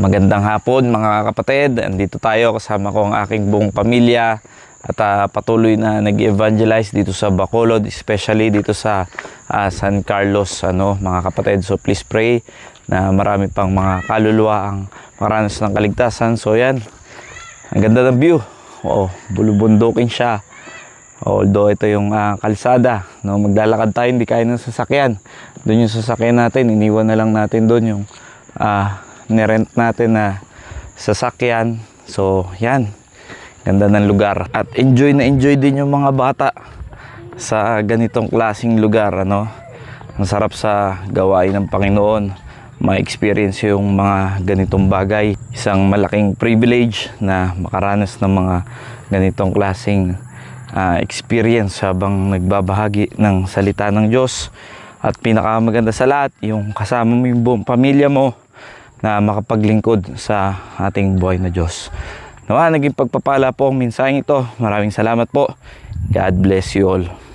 Magandang hapon mga kapatid. Andito tayo kasama ko ang aking buong pamilya at patuloy na nag-evangelize dito sa Bacolod, especially dito sa San Carlos mga kapatid. So please pray na marami pang mga kaluluwa ang maranas ng kaligtasan. So yan, ang ganda ng view. Bulubundukin siya. Although ito yung kalsada, maglalakad tayo, hindi kaya ng sasakyan. Doon yung sasakyan natin, iniwan na lang natin doon yung nirent natin na sasakyan. So yan, ganda ng lugar at enjoy na enjoy din yung mga bata sa ganitong klaseng lugar. Ang sarap sa gawain ng Panginoon, ma-experience yung mga ganitong bagay. Isang malaking privilege na makaranas ng mga ganitong klaseng experience habang nagbabahagi ng salita ng Diyos. At pinakamaganda sa lahat, yung kasama mo yung buong pamilya mo na makapaglingkod sa ating buhay na Diyos. Nawa, naging pagpapala po ang mensaheng ito. Maraming salamat po. God bless you all.